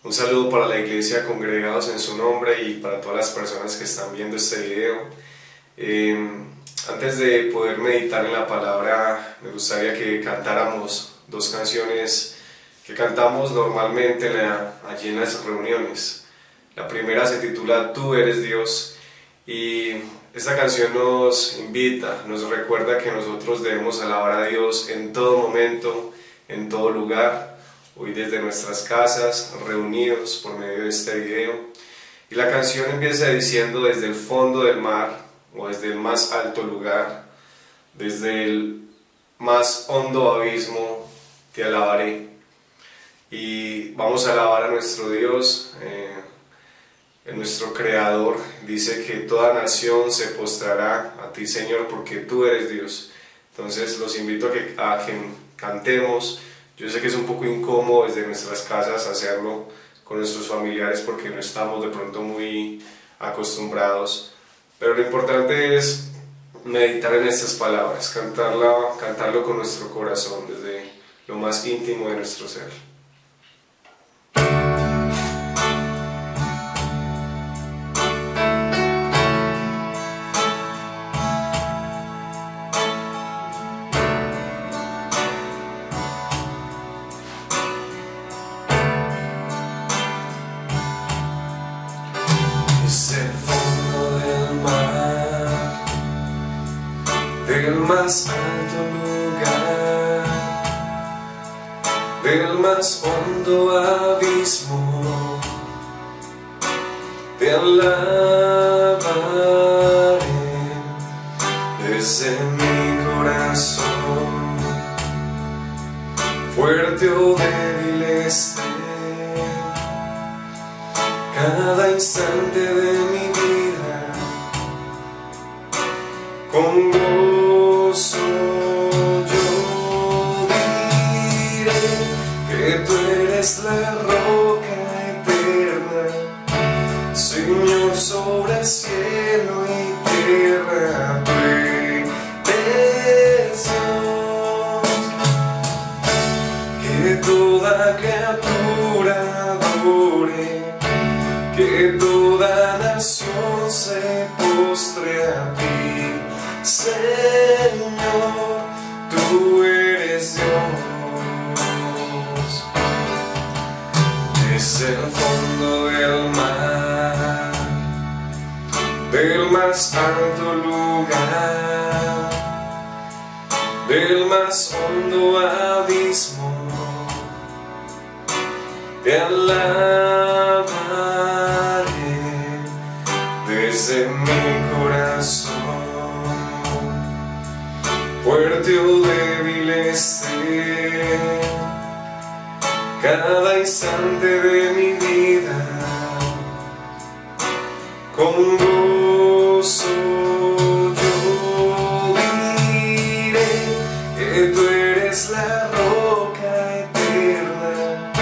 Un saludo para la iglesia congregados en su nombre y para todas las personas que están viendo este video. Antes de poder meditar en la palabra, me gustaría que cantáramos dos canciones que cantamos normalmente allí en las reuniones. La primera se titula Tú eres Dios, y esta canción nos invita, nos recuerda que nosotros debemos alabar a Dios en todo momento, en todo lugar, hoy desde nuestras casas, reunidos por medio de este video. Y la canción empieza diciendo: desde el fondo del mar, o desde el más alto lugar, desde el más hondo abismo, te alabaré. Y vamos a alabar a nuestro Dios, nuestro Creador. Dice que toda nación se postrará a ti, Señor, porque tú eres Dios. Entonces los invito a que cantemos. Yo sé que es un poco incómodo desde nuestras casas hacerlo con nuestros familiares porque no estamos de pronto muy acostumbrados, pero lo importante es meditar en estas palabras, cantarlo con nuestro corazón, desde lo más íntimo de nuestro ser. Desde el fondo del mar, del más alto lugar, del más hondo abismo, te alabaré. Desde mi corazón, fuerte o débil esté, cada instante de mi vida, con gozo yo diré que tú eres la roca eterna, Señor, sobre el cielo y tierra. Tú eres Dios, que toda criatura adore, que toda nación se postre a ti, Señor, tú eres Dios. Desde el fondo del mar, del más alto lugar, del más hondo abismo, te alabaré. Desde mi corazón, fuerte o débil esté, cada instante de mi vida, con gozo yo diré que tú eres la roca eterna,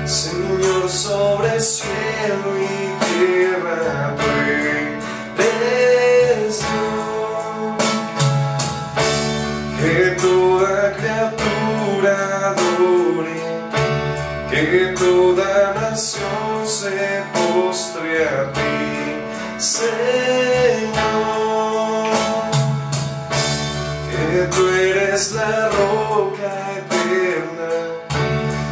Señor, sobre el cielo y tierra. Tú eres Dios, que toda criatura adore, que toda nación se postre a ti, Señor, que tú eres la roca eterna,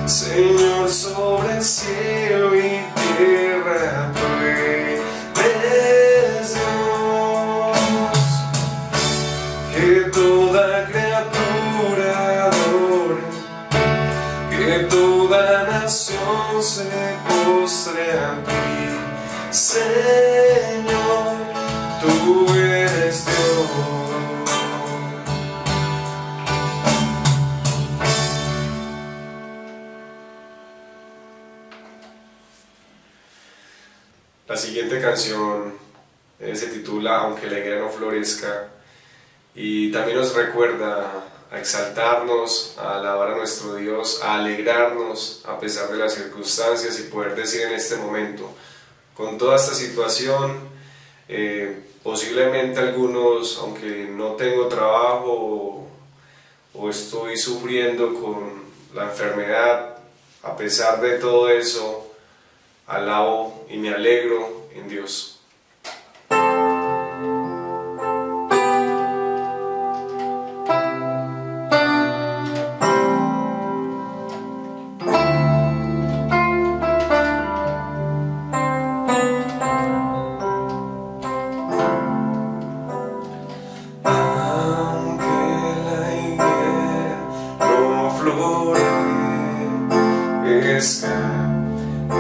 Señor, sobre el cielo y tierra. Tú eres Dios, que toda criatura adore, que toda nación se postre a ti, Señor, tú eres Dios. La siguiente canción se titula Aunque la higuera no florezca, y también nos recuerda a exaltarnos, a alabar a nuestro Dios, a alegrarnos a pesar de las circunstancias y poder decir en este momento, con toda esta situación, posiblemente algunos, aunque no tengo trabajo o estoy sufriendo con la enfermedad, a pesar de todo eso, alabo y me alegro en Dios.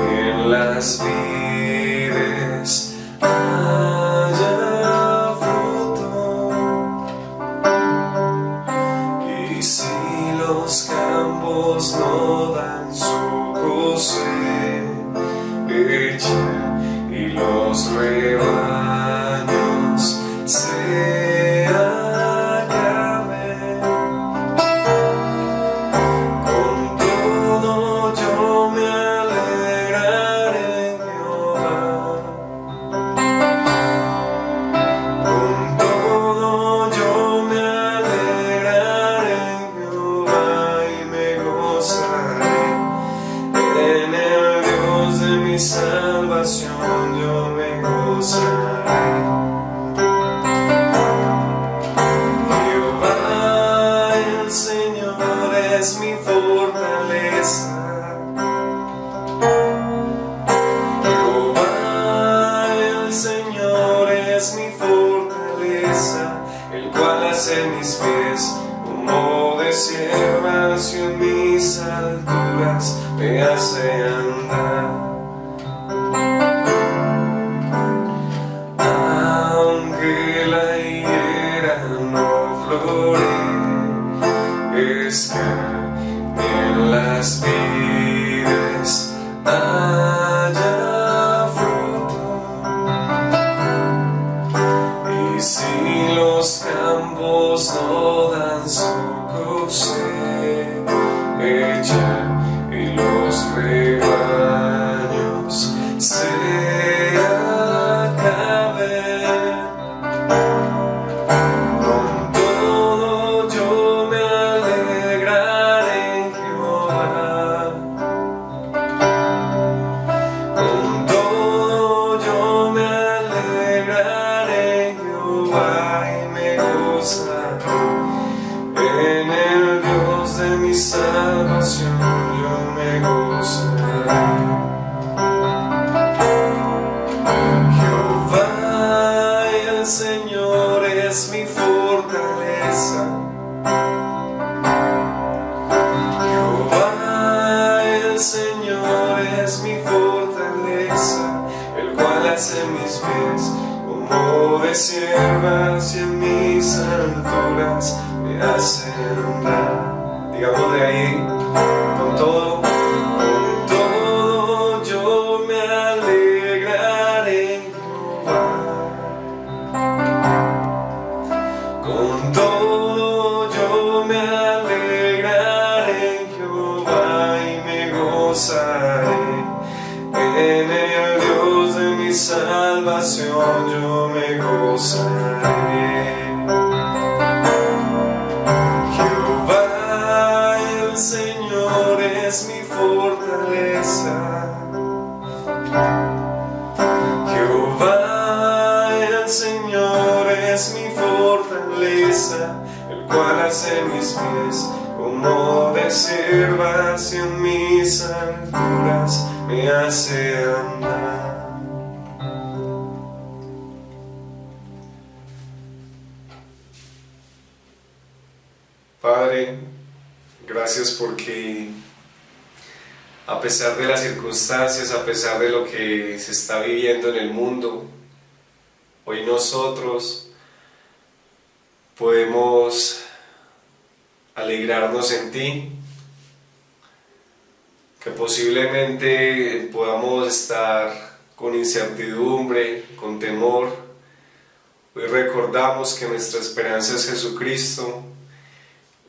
En las vides haya fruto, y si los campos no dan su cosecha y los rebaños se acaben, con todo yo me alegraré en Jehová. Con todo yo me alegraré en Jehová y me gozaré en el Dios de mi salvación, yo me gozaré. Jehová el Señor es mi fortaleza. Jehová el Señor es mi fortaleza, el cual hace mis pies como de siervas y en mis alturas me hace andar. Aunque la higuera no florezca, en las vides haya fruto, y si los campos no dan su cosecha y los rebaños se acaben, con todo yo me alegraré en Jehová. Con todo yo me alegraré en Jehová y me gozaré en el Dios de mi salvación, yo me gozaré. Jehová el Señor es mi fortaleza. Jehová el Señor es mi fortaleza, el cual hace mis pies como de siervas y en mis alturas me hace andar. Digamos de ahí, con todo yo me alegraré en Jehová. Con todo yo me alegraré en Jehová y me gozaré en el Dios de mi salvación, yo me gozaré. Jehová el Señor es mi fortaleza. Jehová el Señor es mi fortaleza, el cual hace mis pies como de siervas y en mis alturas me hace andar. Padre, gracias porque a pesar de las circunstancias, a pesar de lo que se está viviendo en el mundo, hoy nosotros podemos alegrarnos en ti, que posiblemente podamos estar con incertidumbre, con temor. Hoy recordamos que nuestra esperanza es Jesucristo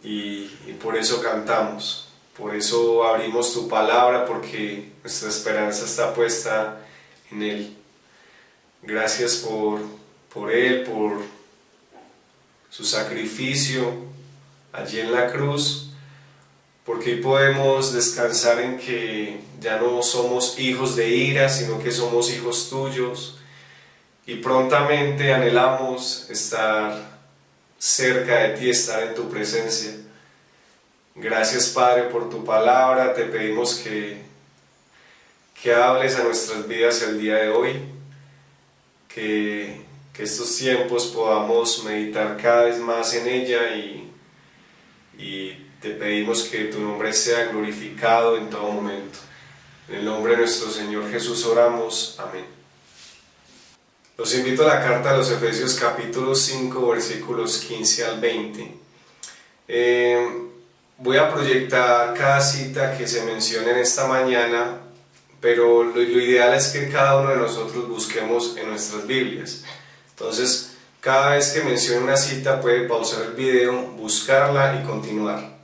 y por eso cantamos, por eso abrimos tu palabra, porque nuestra esperanza está puesta en Él. Gracias por Él, por su sacrificio allí en la cruz, porque hoy podemos descansar en que ya no somos hijos de ira, sino que somos hijos tuyos, y prontamente anhelamos estar cerca de ti, estar en tu presencia. Gracias, Padre, por tu palabra. Te pedimos que hables a nuestras vidas el día de hoy, que estos tiempos podamos meditar cada vez más en ella y te pedimos que tu nombre sea glorificado en todo momento. En el nombre de nuestro Señor Jesús oramos. Amén. Los invito a la carta a los Efesios capítulo 5 versículos 15 al 20. Voy a proyectar cada cita que se mencione en esta mañana, pero lo ideal es que cada uno de nosotros busquemos en nuestras Biblias. Entonces, cada vez que mencione una cita puede pausar el video, buscarla y continuar.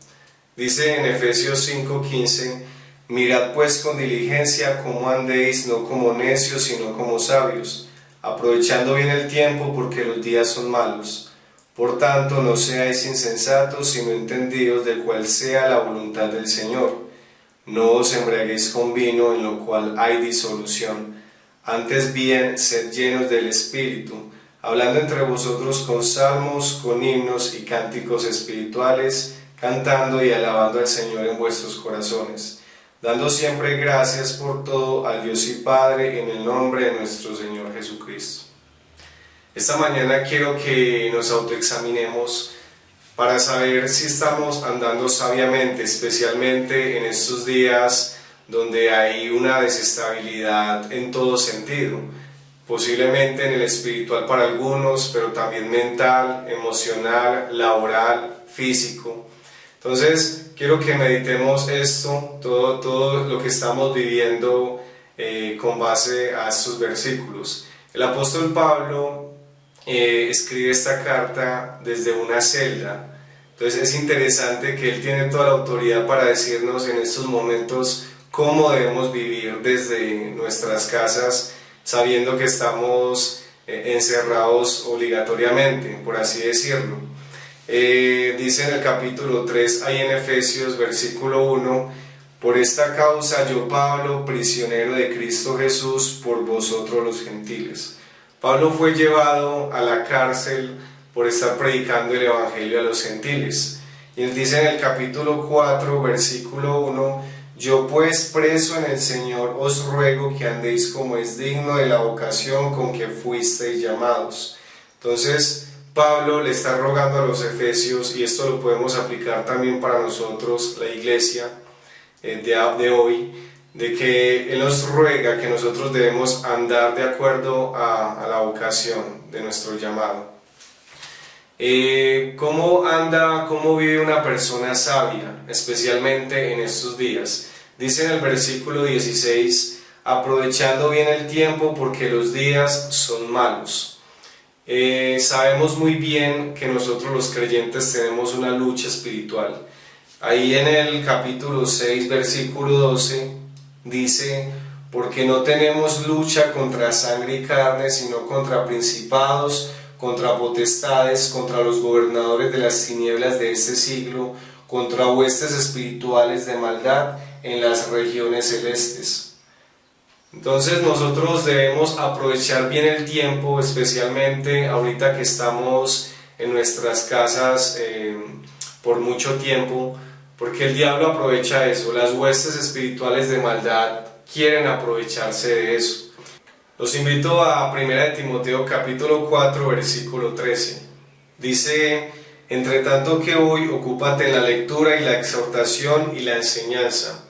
Dice en Efesios 5:15: mirad pues con diligencia cómo andéis, no como necios, sino como sabios, aprovechando bien el tiempo, porque los días son malos. Por tanto, no seáis insensatos, sino entendidos de cuál sea la voluntad del Señor. No os embriaguéis con vino, en lo cual hay disolución. Antes bien, sed llenos del Espíritu, hablando entre vosotros con salmos, con himnos y cánticos espirituales, cantando y alabando al Señor en vuestros corazones, dando siempre gracias por todo al Dios y Padre, en el nombre de nuestro Señor Jesucristo. Esta mañana quiero que nos autoexaminemos para saber si estamos andando sabiamente, especialmente en estos días donde hay una desestabilidad en todo sentido, posiblemente en el espiritual para algunos, pero también mental, emocional, laboral, físico. Entonces, quiero que meditemos esto, todo lo que estamos viviendo con base a estos versículos. El apóstol Pablo escribe esta carta desde una celda. Entonces es interesante que él tiene toda la autoridad para decirnos en estos momentos cómo debemos vivir desde nuestras casas, sabiendo que estamos encerrados obligatoriamente, por así decirlo. Dice en el capítulo 3, ahí en Efesios, versículo 1: por esta causa yo, Pablo, prisionero de Cristo Jesús, por vosotros los gentiles. Pablo fue llevado a la cárcel por estar predicando el evangelio a los gentiles. Y él dice en el capítulo 4, versículo 1: yo pues, preso en el Señor, os ruego que andéis como es digno de la vocación con que fuisteis llamados. Entonces, Pablo le está rogando a los efesios, y esto lo podemos aplicar también para nosotros, la iglesia de hoy, de que él nos ruega que nosotros debemos andar de acuerdo a la vocación de nuestro llamado. ¿Cómo vive una persona sabia, especialmente en estos días? Dice en el versículo 16: aprovechando bien el tiempo, porque los días son malos. Sabemos muy bien que nosotros los creyentes tenemos una lucha espiritual. Ahí en el capítulo 6, versículo 12, dice: porque no tenemos lucha contra sangre y carne, sino contra principados, contra potestades, contra los gobernadores de las tinieblas de este siglo, contra huestes espirituales de maldad en las regiones celestes. Entonces nosotros debemos aprovechar bien el tiempo, especialmente ahorita que estamos en nuestras casas por mucho tiempo, porque el diablo aprovecha eso. Las huestes espirituales de maldad quieren aprovecharse de eso. Los invito a 1 Timoteo capítulo 4 versículo 13. Dice: entre tanto que hoy, ocúpate en la lectura y la exhortación y la enseñanza.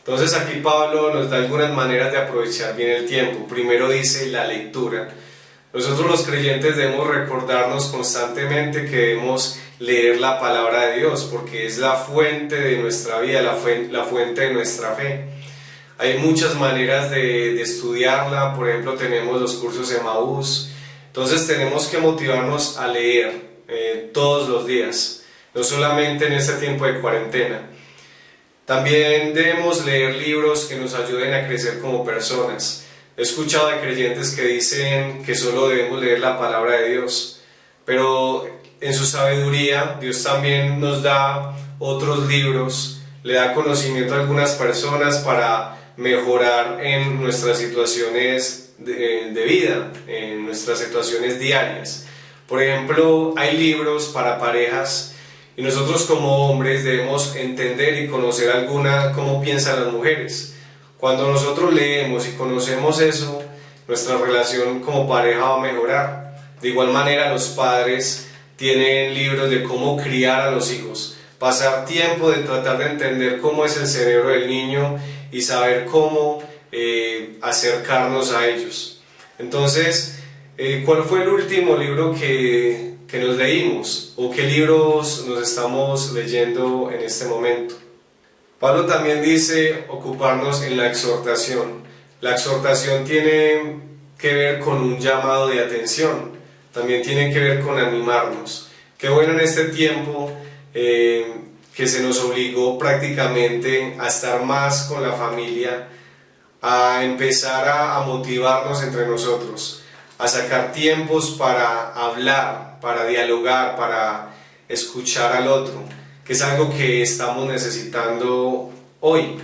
Entonces aquí Pablo nos da algunas maneras de aprovechar bien el tiempo. Primero dice la lectura. Nosotros los creyentes debemos recordarnos constantemente que debemos leer la palabra de Dios, porque es la fuente de nuestra vida, la fuente de nuestra fe. Hay muchas maneras de estudiarla. Por ejemplo, tenemos los cursos Emaús. Entonces tenemos que motivarnos a leer todos los días, no solamente en este tiempo de cuarentena. También debemos leer libros que nos ayuden a crecer como personas. He escuchado de creyentes que dicen que solo debemos leer la palabra de Dios, pero en su sabiduría Dios también nos da otros libros le da conocimiento a algunas personas para mejorar en nuestras situaciones de vida, en nuestras situaciones diarias. Por ejemplo, hay libros para parejas y nosotros como hombres debemos entender y conocer cómo piensan las mujeres. Cuando nosotros leemos y conocemos eso, nuestra relación como pareja va a mejorar. De igual manera, los padres tienen libros de cómo criar a los hijos, pasar tiempo de tratar de entender cómo es el cerebro del niño y saber cómo acercarnos a ellos. Entonces, ¿cuál fue el último libro que nos leímos? ¿O qué libros nos estamos leyendo en este momento? Pablo también dice ocuparnos en la exhortación. La exhortación tiene que ver con un llamado de atención, también tiene que ver con animarnos. Qué bueno en este tiempo que se nos obligó prácticamente a estar más con la familia, a empezar a motivarnos entre nosotros, a sacar tiempos para hablar, para dialogar, para escuchar al otro, que es algo que estamos necesitando hoy.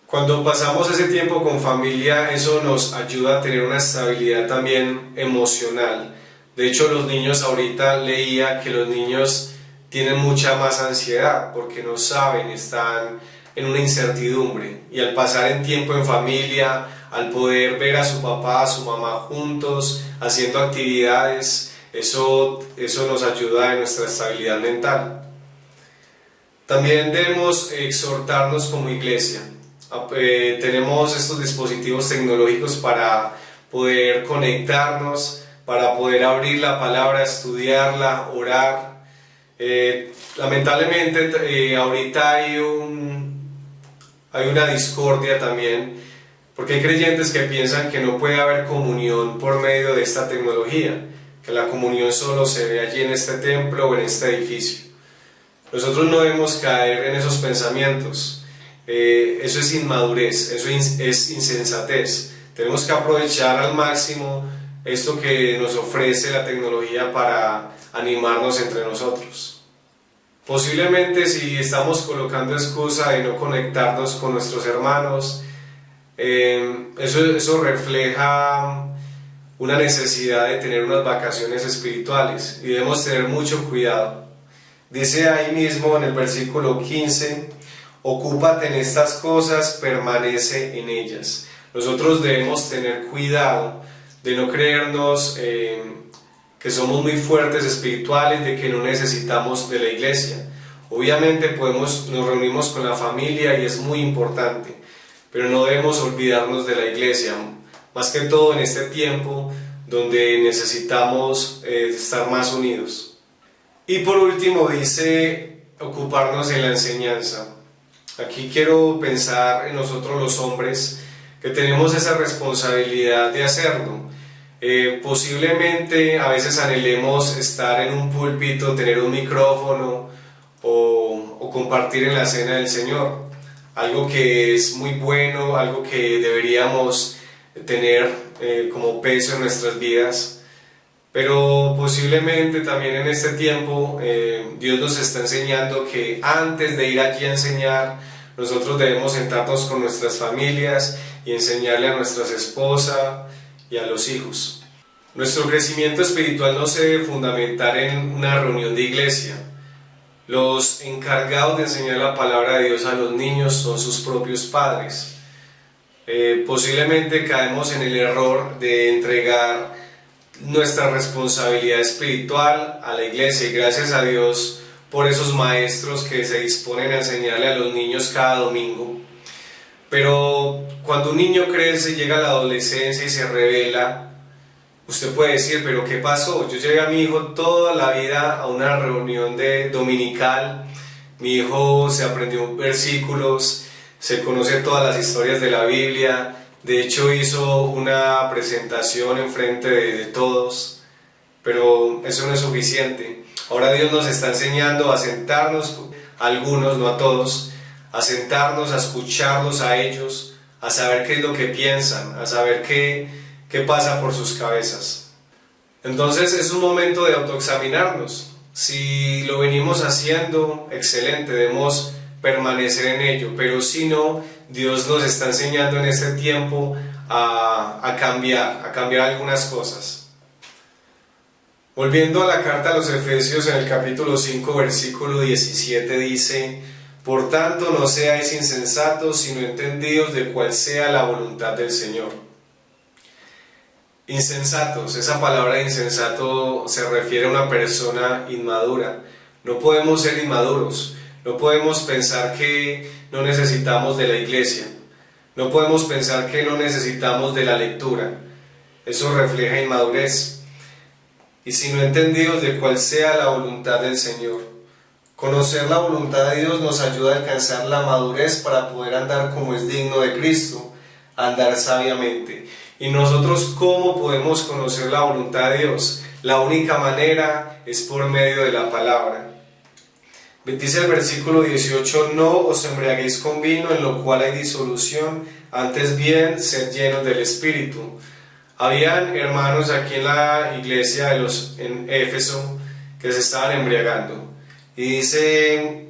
Cuando pasamos ese tiempo con familia, eso nos ayuda a tener una estabilidad también emocional. De hecho, los niños, ahorita leía que los niños tienen mucha más ansiedad porque no saben, están en una incertidumbre, y al pasar el tiempo en familia, al poder ver a su papá, a su mamá juntos, haciendo actividades, eso nos ayuda en nuestra estabilidad mental. También debemos exhortarnos como iglesia. Tenemos estos dispositivos tecnológicos para poder conectarnos, para poder abrir la palabra, estudiarla, orar. Lamentablemente ahorita hay una discordia también, porque hay creyentes que piensan que no puede haber comunión por medio de esta tecnología, que la comunión solo se ve allí en este templo o en este edificio. Nosotros no debemos caer en esos pensamientos. Eso es inmadurez, eso es insensatez. Tenemos que aprovechar al máximo esto que nos ofrece la tecnología para animarnos entre nosotros. Posiblemente si estamos colocando excusa de no conectarnos con nuestros hermanos, eso refleja una necesidad de tener unas vacaciones espirituales, y debemos tener mucho cuidado. Dice ahí mismo en el versículo 15, ocúpate en estas cosas, permanece en ellas. Nosotros debemos tener cuidado de no creernos que somos muy fuertes espirituales, de que no necesitamos de la iglesia. Obviamente nos reunimos con la familia y es muy importante, pero no debemos olvidarnos de la iglesia, más que todo en este tiempo donde necesitamos estar más unidos. Y por último dice ocuparnos en la enseñanza. Aquí quiero pensar en nosotros los hombres, que tenemos esa responsabilidad de hacerlo. Posiblemente a veces anhelemos estar en un púlpito, tener un micrófono o compartir en la cena del Señor, algo que es muy bueno, algo que deberíamos tener como peso en nuestras vidas. Pero posiblemente también en este tiempo Dios nos está enseñando que antes de ir allí a enseñar, nosotros debemos sentarnos con nuestras familias y enseñarle a nuestras esposas y a los hijos. Nuestro crecimiento espiritual no se debe fundamentar en una reunión de iglesia. Los encargados de enseñar la palabra de Dios a los niños son sus propios padres. Posiblemente caemos en el error de entregar nuestra responsabilidad espiritual a la iglesia, y gracias a Dios por esos maestros que se disponen a enseñarle a los niños cada domingo. Pero cuando un niño crece, llega a la adolescencia y se revela, usted puede decir, pero ¿qué pasó? Yo llevé a mi hijo toda la vida a una reunión dominical, mi hijo se aprendió versículos, se conoce todas las historias de la Biblia, de hecho hizo una presentación enfrente de todos, pero eso no es suficiente. Ahora Dios nos está enseñando a sentarnos, a algunos, no a todos, a sentarnos, a escucharlos a ellos, a saber qué es lo que piensan, a saber qué pasa por sus cabezas. Entonces es un momento de autoexaminarnos. Si lo venimos haciendo, excelente, debemos permanecer en ello, pero si no, Dios nos está enseñando en este tiempo a cambiar algunas cosas. Volviendo a la carta a los Efesios, en el capítulo 5, versículo 17 dice: por tanto no seáis insensatos, sino entendidos de cuál sea la voluntad del Señor. Insensatos, esa palabra insensato se refiere a una persona inmadura. No podemos ser inmaduros, no podemos pensar que no necesitamos de la iglesia, no podemos pensar que no necesitamos de la lectura. Eso refleja inmadurez. Y si no entendidos de cuál sea la voluntad del Señor. Conocer la voluntad de Dios nos ayuda a alcanzar la madurez para poder andar como es digno de Cristo, andar sabiamente. ¿Y nosotros cómo podemos conocer la voluntad de Dios? La única manera es por medio de la palabra. Dice el versículo 18: no os embriaguéis con vino, en lo cual hay disolución, antes bien sed llenos del Espíritu. Habían hermanos aquí en la iglesia en Éfeso que se estaban embriagando. Y dice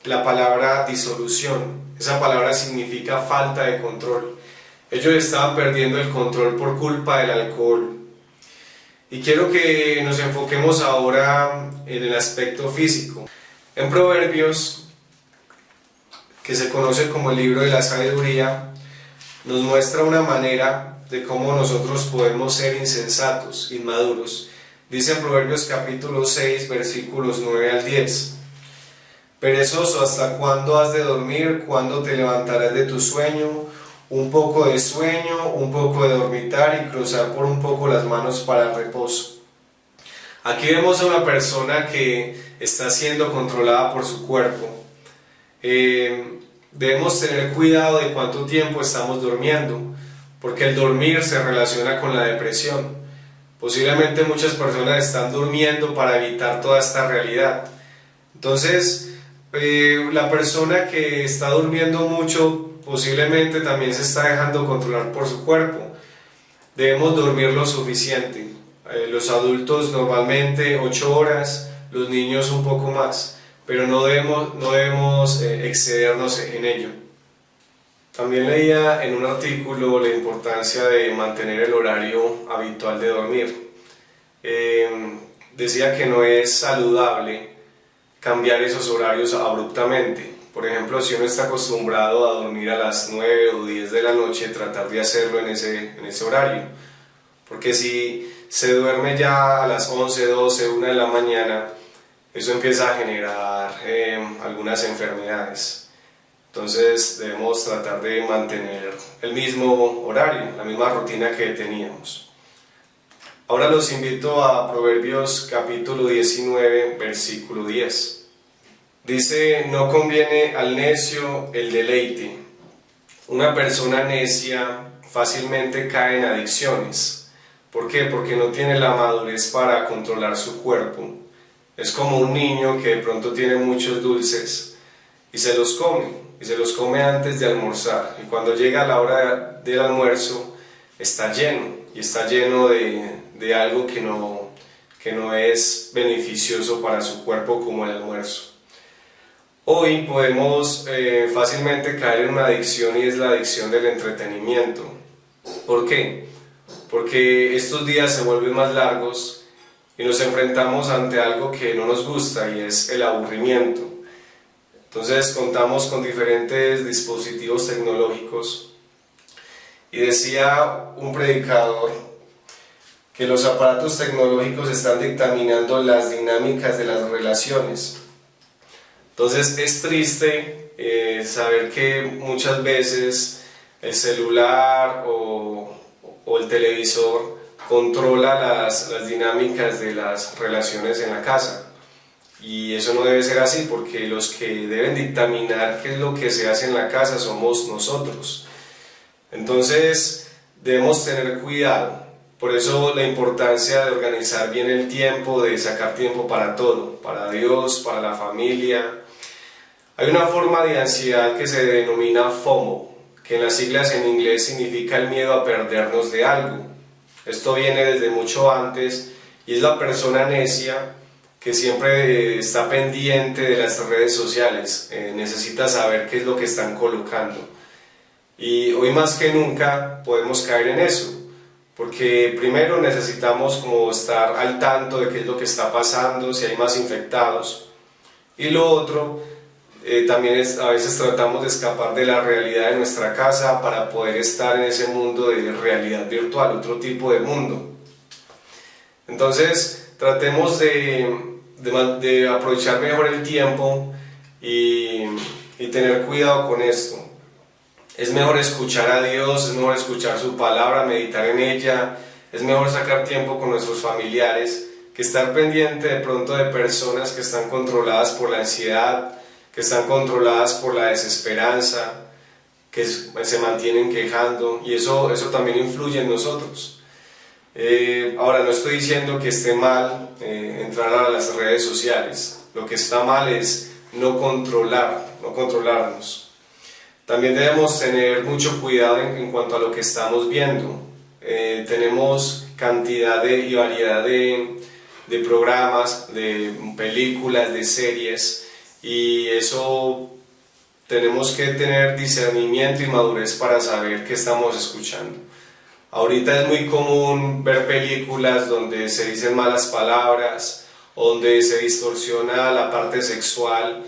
la palabra disolución. Esa palabra significa falta de control. Ellos estaban perdiendo el control por culpa del alcohol. Y quiero que nos enfoquemos ahora en el aspecto físico. En Proverbios, que se conoce como el libro de la sabiduría, nos muestra una manera de cómo nosotros podemos ser insensatos, inmaduros. Dice en Proverbios capítulo 6, versículos 9 al 10: perezoso, ¿hasta cuándo has de dormir? ¿Cuándo te levantarás de tu sueño? Un poco de sueño, un poco de dormitar y cruzar por un poco las manos para el reposo. Aquí vemos a una persona que está siendo controlada por su cuerpo. Debemos tener cuidado de cuánto tiempo estamos durmiendo, porque el dormir se relaciona con la depresión. Posiblemente muchas personas están durmiendo para evitar toda esta realidad. Entonces, la persona que está durmiendo mucho posiblemente también se está dejando controlar por su cuerpo. Debemos dormir lo suficiente. Los adultos normalmente 8 horas, los niños un poco más, pero no debemos excedernos en ello. También leía en un artículo la importancia de mantener el horario habitual de dormir. Decía que no es saludable cambiar esos horarios abruptamente. Por ejemplo, si uno está acostumbrado a dormir a las 9 o 10 de la noche, tratar de hacerlo en ese horario. Porque si se duerme ya a las 11, 12, 1 de la mañana, eso empieza a generar algunas enfermedades. Entonces debemos tratar de mantener el mismo horario, la misma rutina que teníamos. Ahora los invito a Proverbios capítulo 19, versículo 10. Dice: no conviene al necio el deleite. Una persona necia fácilmente cae en adicciones. ¿Por qué? Porque no tiene la madurez para controlar su cuerpo. Es como un niño que de pronto tiene muchos dulces y se los come antes de almorzar. Y cuando llega la hora del almuerzo está lleno, y está lleno de algo que no es beneficioso para su cuerpo como el almuerzo. Hoy podemos fácilmente caer en una adicción, y es la adicción del entretenimiento. ¿Por qué? Porque estos días se vuelven más largos y nos enfrentamos ante algo que no nos gusta, y es el aburrimiento. Entonces contamos con diferentes dispositivos tecnológicos, y decía un predicador que los aparatos tecnológicos están dictaminando las dinámicas de las relaciones. Entonces es triste saber que muchas veces el celular o el televisor controla las dinámicas de las relaciones en la casa. Y eso no debe ser así, porque los que deben dictaminar qué es lo que se hace en la casa somos nosotros. Entonces debemos tener cuidado. Por eso la importancia de organizar bien el tiempo, de sacar tiempo para todo, para Dios, para la familia. Hay una forma de ansiedad que se denomina FOMO, que en las siglas en inglés significa el miedo a perdernos de algo. Esto viene desde mucho antes, y es la persona necia que siempre está pendiente de las redes sociales, necesita saber qué es lo que están colocando. Y hoy más que nunca podemos caer en eso, porque primero necesitamos como estar al tanto de qué es lo que está pasando, si hay más infectados, y lo otro, también a veces tratamos de escapar de la realidad de nuestra casa para poder estar en ese mundo de realidad virtual, otro tipo de mundo. Entonces tratemos de aprovechar mejor el tiempo y tener cuidado con esto. Es mejor escuchar a Dios, es mejor escuchar su palabra, meditar en ella, es mejor sacar tiempo con nuestros familiares que estar pendiente de pronto de personas que están controladas por la ansiedad, que están controladas por la desesperanza, que se mantienen quejando, y eso también influye en nosotros. Ahora, no estoy diciendo que esté mal entrar a las redes sociales, lo que está mal es no controlarnos. También debemos tener mucho cuidado en cuanto a lo que estamos viendo. Tenemos cantidad y variedad de programas, de películas, de series, y eso tenemos que tener discernimiento y madurez para saber qué estamos escuchando. Ahorita es muy común ver películas donde se dicen malas palabras, donde se distorsiona la parte sexual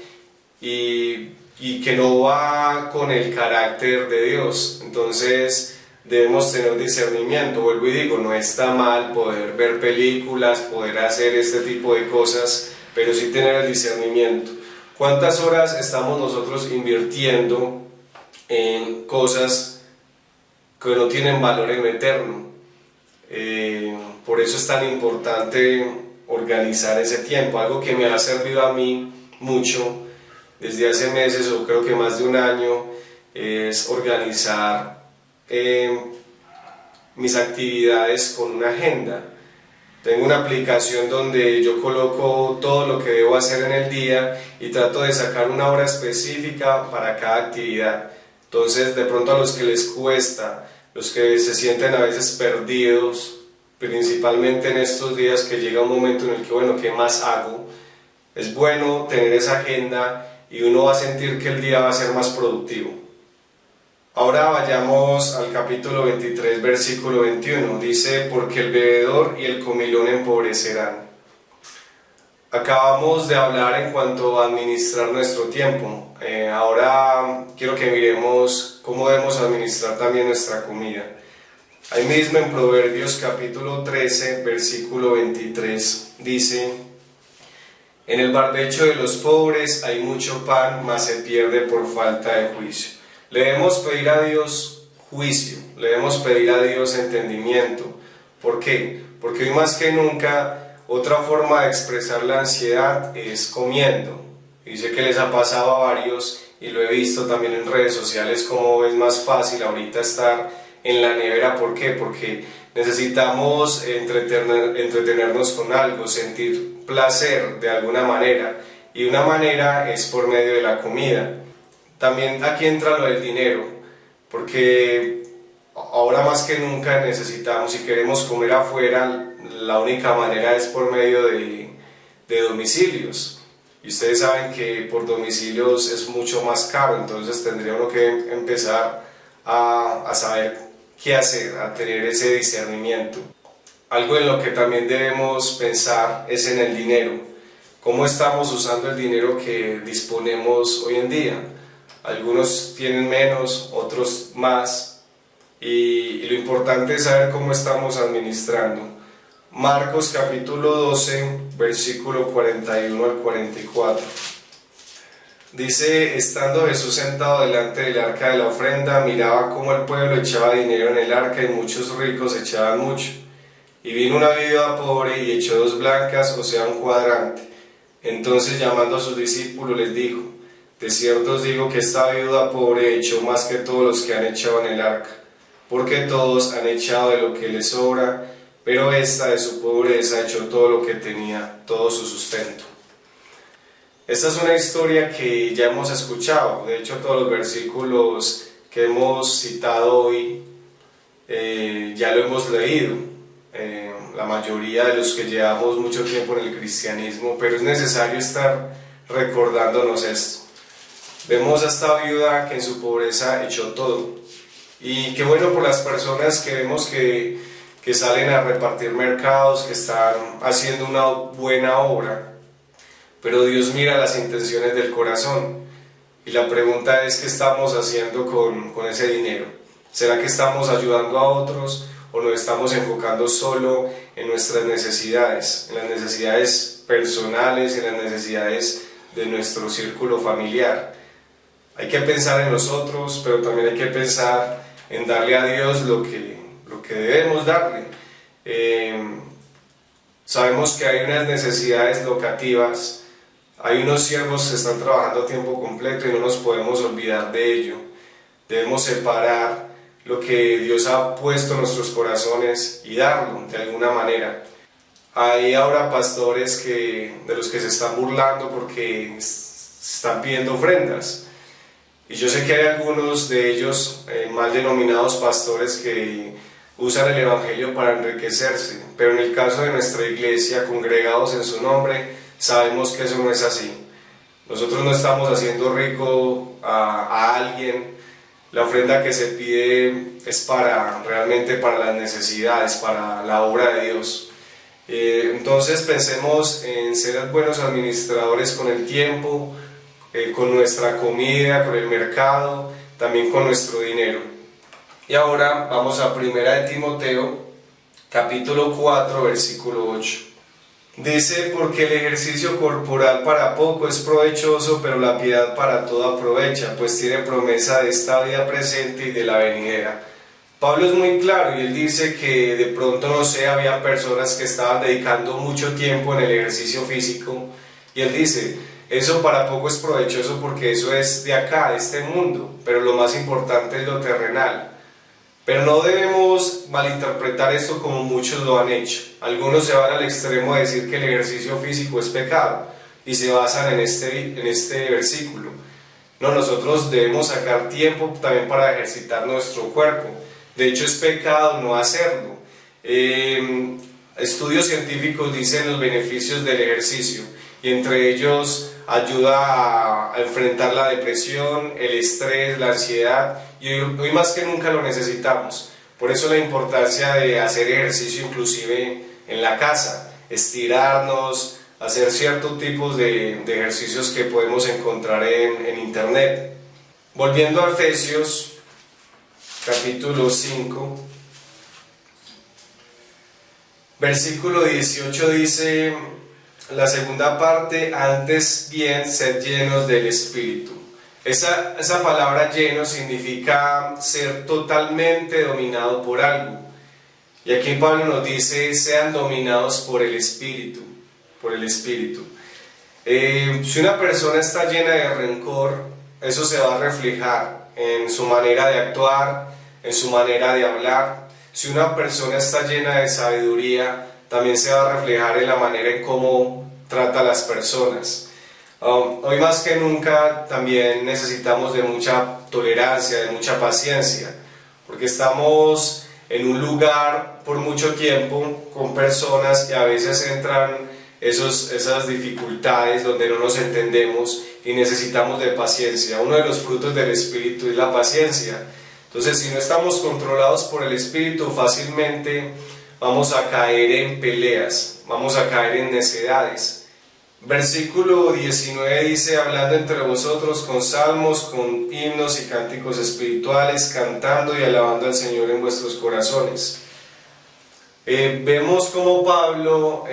y que no va con el carácter de Dios. Entonces debemos tener discernimiento. Vuelvo y digo, no está mal poder ver películas, poder hacer este tipo de cosas, pero sí tener el discernimiento. ¿Cuántas horas estamos nosotros invirtiendo en cosas que no tienen valor en lo eterno? Por eso es tan importante organizar ese tiempo. Algo que me ha servido a mí mucho desde hace meses, o creo que más de un año, es organizar mis actividades con una agenda. Tengo una aplicación donde yo coloco todo lo que debo hacer en el día y trato de sacar una hora específica para cada actividad. Entonces, de pronto a los que les cuesta, los que se sienten a veces perdidos, principalmente en estos días que llega un momento en el que, bueno, ¿qué más hago? Es bueno tener esa agenda y uno va a sentir que el día va a ser más productivo. Ahora vayamos al capítulo 23, versículo 21. Dice, porque el bebedor y el comilón empobrecerán. Acabamos de hablar en cuanto a administrar nuestro tiempo. Ahora quiero que miremos cómo debemos administrar también nuestra comida. Ahí mismo en Proverbios capítulo 13, versículo 23, dice, en el barbecho de los pobres hay mucho pan, mas se pierde por falta de juicio. Le debemos pedir a Dios juicio, le debemos pedir a Dios entendimiento. ¿Por qué? Porque hoy más que nunca otra forma de expresar la ansiedad es comiendo. Y sé que les ha pasado a varios y lo he visto también en redes sociales como es más fácil ahorita estar en la nevera. ¿Por qué? Porque necesitamos entretenernos con algo, sentir placer de alguna manera, y una manera es por medio de la comida. También aquí entra lo del dinero, porque ahora más que nunca necesitamos, si queremos comer afuera, la única manera es por medio de domicilios, y ustedes saben que por domicilios es mucho más caro. Entonces tendría uno que empezar a saber qué hacer, a tener ese discernimiento. Algo en lo que también debemos pensar es en el dinero. ¿Cómo estamos usando el dinero que disponemos hoy en día? Algunos tienen menos, otros más, y lo importante es saber cómo estamos administrando. Marcos capítulo 12, versículo 41 al 44. Dice, estando Jesús sentado delante del arca de la ofrenda, miraba cómo el pueblo echaba dinero en el arca y muchos ricos echaban mucho. Y vino una viuda pobre y echó 2 blancas, o sea, un cuadrante. Entonces, llamando a sus discípulos, les dijo, de cierto os digo que esta viuda pobre echó más que todos los que han echado en el arca, porque todos han echado de lo que les sobra, pero esta de su pobreza echó todo lo que tenía, todo su sustento. Esta es una historia que ya hemos escuchado. De hecho, todos los versículos que hemos citado hoy ya lo hemos leído. la mayoría de los que llevamos mucho tiempo en el cristianismo, pero es necesario estar recordándonos esto. Vemos a esta viuda que en su pobreza echó todo. Y qué bueno por las personas que vemos que salen a repartir mercados, que están haciendo una buena obra. Pero Dios mira las intenciones del corazón. Y la pregunta es, ¿qué estamos haciendo con ese dinero? ¿Será que estamos ayudando a otros o nos estamos enfocando solo en nuestras necesidades? En las necesidades personales, en las necesidades de nuestro círculo familiar. Hay que pensar en nosotros, pero también hay que pensar en darle a Dios lo que debemos darle. Sabemos que hay unas necesidades locativas. Hay unos siervos que están trabajando a tiempo completo y no nos podemos olvidar de ello. Debemos separar lo que Dios ha puesto en nuestros corazones y darlo de alguna manera. Hay ahora pastores de los que se están burlando porque se están pidiendo ofrendas. Y yo sé que hay algunos de ellos, mal denominados pastores, que usan el evangelio para enriquecerse. Pero en el caso de nuestra iglesia, congregados en su nombre, sabemos que eso no es así. Nosotros no estamos haciendo rico a alguien. La ofrenda que se pide es realmente para las necesidades, para la obra de Dios. Entonces pensemos en ser buenos administradores con el tiempo, con nuestra comida, con el mercado, también con nuestro dinero. Y ahora vamos a 1 de Timoteo, capítulo 4, versículo 8. Dice: porque el ejercicio corporal para poco es provechoso, pero la piedad para todo aprovecha, pues tiene promesa de esta vida presente y de la venidera. Pablo es muy claro y él dice que de pronto, no sé, había personas que estaban dedicando mucho tiempo en el ejercicio físico, y él dice: eso para poco es provechoso porque eso es de acá, de este mundo, pero lo más importante es lo terrenal. Pero no debemos malinterpretar esto como muchos lo han hecho. Algunos se van al extremo de decir que el ejercicio físico es pecado y se basan en este versículo. No, nosotros debemos sacar tiempo también para ejercitar nuestro cuerpo. De hecho, es pecado no hacerlo. Estudios científicos dicen los beneficios del ejercicio, y entre ellos ayuda a enfrentar la depresión, el estrés, la ansiedad, y hoy más que nunca lo necesitamos. Por eso la importancia de hacer ejercicio inclusive en la casa, estirarnos, hacer ciertos tipos de ejercicios que podemos encontrar en internet. Volviendo a Efesios, capítulo 5, versículo 18 dice, la segunda parte: antes bien, sed llenos del Espíritu. Esa palabra lleno significa ser totalmente dominado por algo. Y aquí Pablo nos dice: sean dominados por el Espíritu. Por el Espíritu. Si una persona está llena de rencor, eso se va a reflejar en su manera de actuar, en su manera de hablar. Si una persona está llena de sabiduría, también se va a reflejar en la manera en cómo trata a las personas. Hoy más que nunca también necesitamos de mucha tolerancia, de mucha paciencia, porque estamos en un lugar por mucho tiempo con personas y a veces entran esas dificultades donde no nos entendemos y necesitamos de paciencia. Uno de los frutos del Espíritu es la paciencia. Entonces, si no estamos controlados por el Espíritu, fácilmente vamos a caer en peleas, vamos a caer en necedades. Versículo 19 dice: hablando entre vosotros con salmos, con himnos y cánticos espirituales, cantando y alabando al Señor en vuestros corazones. Vemos cómo Pablo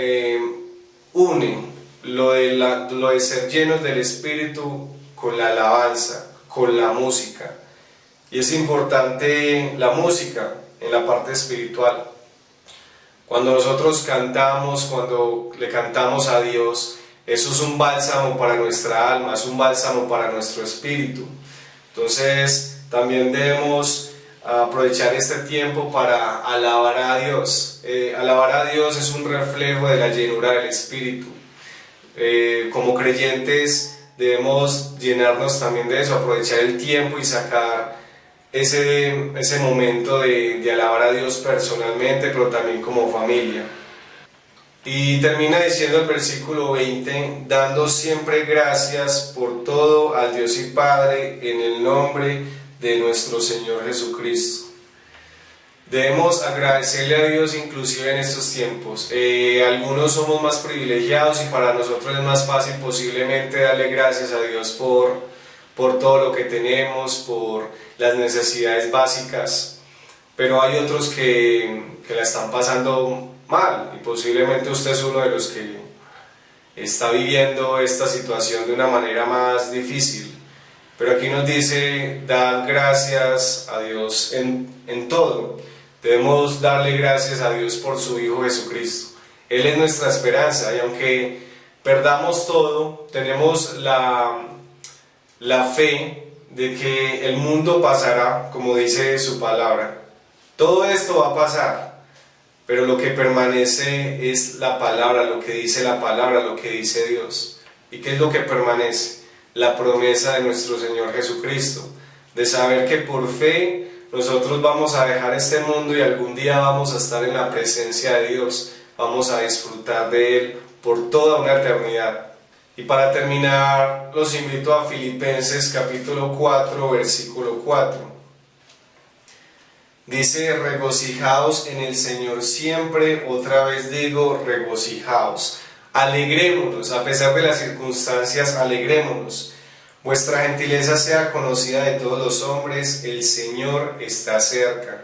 une lo de ser llenos del Espíritu con la alabanza, con la música. Y es importante la música en la parte espiritual. Cuando nosotros cantamos, cuando le cantamos a Dios, eso es un bálsamo para nuestra alma, es un bálsamo para nuestro espíritu. Entonces también debemos aprovechar este tiempo para alabar a Dios. Alabar a Dios es un reflejo de la llenura del Espíritu. Como creyentes debemos llenarnos también de eso, aprovechar el tiempo y sacar ese momento de alabar a Dios personalmente, pero también como familia. Y termina diciendo el versículo 20, dando siempre gracias por todo al Dios y Padre en el nombre de nuestro Señor Jesucristo. Debemos agradecerle a Dios inclusive en estos tiempos. Algunos somos más privilegiados y para nosotros es más fácil posiblemente darle gracias a Dios por todo lo que tenemos, por las necesidades básicas, pero hay otros que la están pasando mal y posiblemente usted es uno de los que está viviendo esta situación de una manera más difícil. Pero aquí nos dice, dar gracias a Dios en todo. Debemos darle gracias a Dios por su Hijo Jesucristo. Él es nuestra esperanza y aunque perdamos todo, tenemos la fe de que el mundo pasará, como dice su palabra. Todo esto va a pasar, pero lo que permanece es la palabra, lo que dice la palabra, lo que dice Dios. ¿Y qué es lo que permanece? La promesa de nuestro Señor Jesucristo, de saber que por fe nosotros vamos a dejar este mundo y algún día vamos a estar en la presencia de Dios, vamos a disfrutar de Él por toda una eternidad. Y para terminar, los invito a Filipenses capítulo 4, versículo 4. Dice, regocijaos en el Señor siempre, otra vez digo, regocijaos. Alegrémonos, a pesar de las circunstancias, alegrémonos. Vuestra gentileza sea conocida de todos los hombres, el Señor está cerca.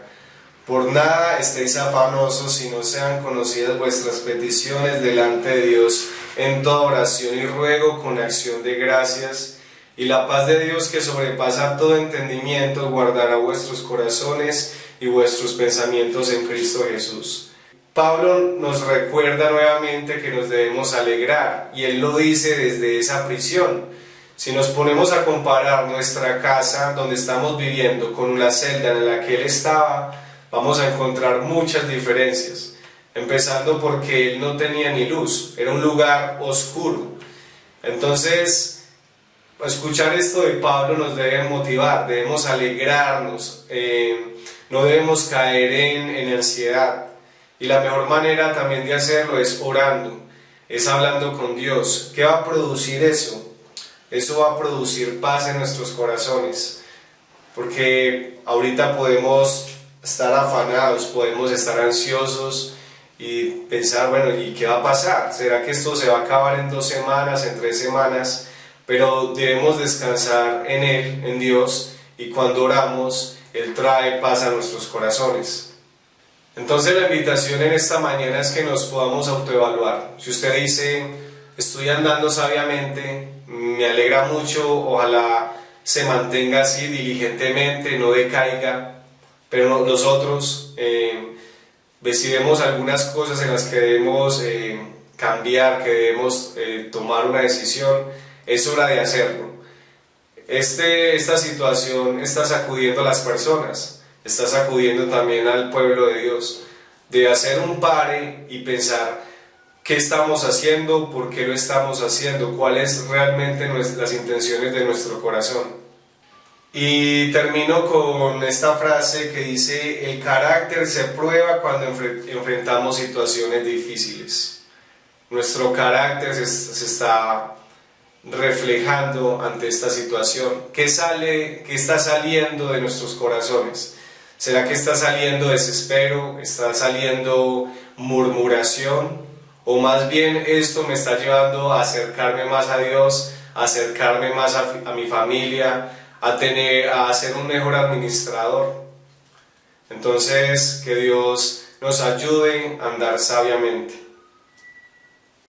Por nada estéis afanosos, si no sean conocidas vuestras peticiones delante de Dios en toda oración y ruego con acción de gracias. Y la paz de Dios que sobrepasa todo entendimiento guardará vuestros corazones y vuestros pensamientos en Cristo Jesús. Pablo nos recuerda nuevamente que nos debemos alegrar y él lo dice desde esa prisión. Si nos ponemos a comparar nuestra casa donde estamos viviendo con la celda en la que él estaba, vamos a encontrar muchas diferencias. Empezando porque él no tenía ni luz, era un lugar oscuro. Entonces, escuchar esto de Pablo nos debe motivar, debemos alegrarnos, no debemos caer en ansiedad. Y la mejor manera también de hacerlo es orando, es hablando con Dios. ¿Qué va a producir eso? Eso va a producir paz en nuestros corazones, porque ahorita podemos estar afanados, podemos estar ansiosos y pensar, bueno, ¿y qué va a pasar? ¿Será que esto se va a acabar en 2 semanas, en 3 semanas? Pero debemos descansar en Él, en Dios, y cuando oramos, Él trae paz a nuestros corazones. Entonces la invitación en esta mañana es que nos podamos autoevaluar. Si usted dice, estoy andando sabiamente, me alegra mucho, ojalá se mantenga así diligentemente, no decaiga, pero nosotros, si vemos algunas cosas en las que debemos cambiar, que debemos tomar una decisión, es hora de hacerlo. Esta situación está sacudiendo a las personas, está sacudiendo también al pueblo de Dios, de hacer un pare y pensar qué estamos haciendo, por qué lo estamos haciendo, cuáles realmente las intenciones de nuestro corazón. Y termino con esta frase que dice, el carácter se prueba cuando enfrentamos situaciones difíciles. Nuestro carácter se está reflejando ante esta situación. ¿Qué está saliendo de nuestros corazones? ¿Será que está saliendo desespero? ¿Está saliendo murmuración? ¿O más bien esto me está llevando a acercarme más a Dios, a acercarme más a mi familia, a ser un mejor administrador? Entonces, que Dios nos ayude a andar sabiamente.